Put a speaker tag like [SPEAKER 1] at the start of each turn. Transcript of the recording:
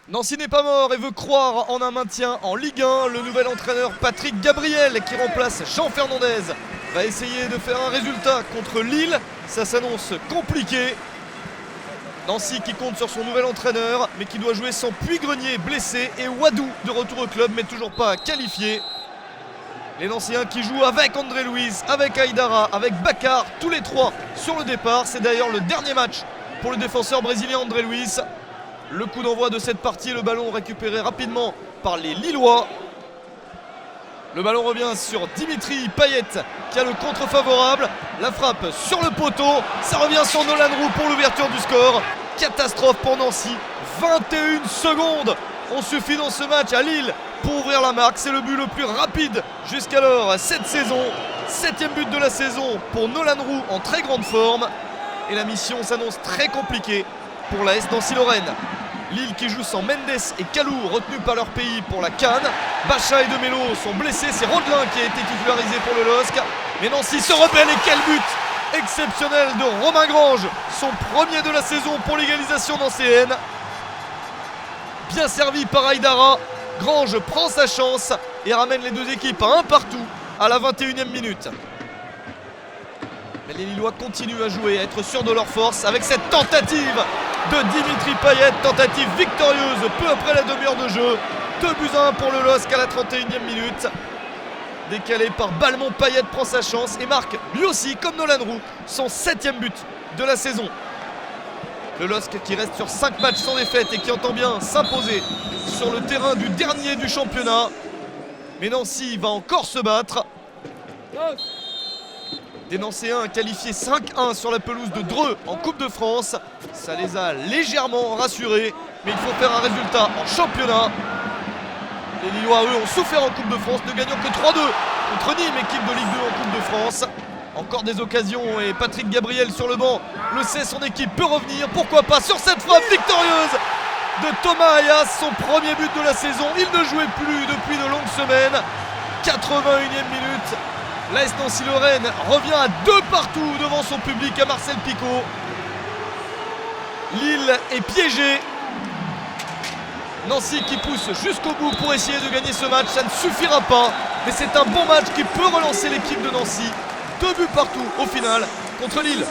[SPEAKER 1] Nancy n'est pas mort et veut croire en un maintien en Ligue 1. Le nouvel entraîneur Patrick Gabriel, qui remplace Jean Fernandez, va essayer de faire un résultat contre Lille. Ça s'annonce compliqué. Nancy qui compte sur son nouvel entraîneur, mais qui doit jouer sans Puy-Grenier blessé et Wadou de retour au club, mais toujours pas qualifié. Les Nancéens qui jouent avec André Luiz, avec Aïdara, avec Bakar, tous les trois sur le départ. C'est d'ailleurs le dernier match pour le défenseur brésilien André Luiz. Le coup d'envoi de cette partie, le ballon récupéré rapidement par les Lillois. Le ballon revient sur Dimitri Payet qui a le contre favorable. La frappe sur le poteau, ça revient sur Nolan Roux pour l'ouverture du score. Catastrophe pour Nancy, 21 secondes ont suffi dans ce match à Lille pour ouvrir la marque. C'est le but le plus rapide jusqu'alors cette saison. 7e but de la saison pour Nolan Roux en très grande forme. Et la mission s'annonce très compliquée pour la l'AS Nancy-Lorraine. Lille qui joue sans Mendes et Kalou retenus par leur pays pour la CAN. Bacha et Demelo sont blessés, c'est Rodelin qui a été titularisé pour le LOSC. Mais Nancy se rebelle et quel but exceptionnel de Romain Grange, son premier de la saison pour l'égalisation nancéenne. Bien servi par Aïdara, Grange prend sa chance et ramène les deux équipes à un partout à la 21e minute. Mais les Lillois continuent à jouer, à être sûrs de leur force avec cette tentative de Dimitri Payet, tentative victorieuse peu après la demi-heure de jeu. 2-1 pour le LOSC à la 31e minute. Décalé par Balmont, Payet prend sa chance et marque lui aussi, comme Nolan Roux, son 7e but de la saison. Le LOSC qui reste sur 5 matchs sans défaite et qui entend bien s'imposer sur le terrain du dernier du championnat. Mais Nancy va encore se battre. Des Nancéens qualifiés 5-1 sur la pelouse de Dreux en Coupe de France. Ça les a légèrement rassurés, mais il faut faire un résultat en championnat. Les Lillois, eux, ont souffert en Coupe de France, ne gagnant que 3-2 contre Nîmes, équipe de Ligue 2 en Coupe de France. Encore des occasions et Patrick Gabriel sur le banc le sait, son équipe peut revenir. Pourquoi pas sur cette frappe victorieuse de Thomas Ayas, son premier but de la saison. Il ne jouait plus depuis de longues semaines. 81e minute. L'AS Nancy-Lorraine revient à 2 partout devant son public à Marcel Picot. Lille est piégée. Nancy qui pousse jusqu'au bout pour essayer de gagner ce match. Ça ne suffira pas, mais c'est un bon match qui peut relancer l'équipe de Nancy. 2 buts partout au final contre Lille.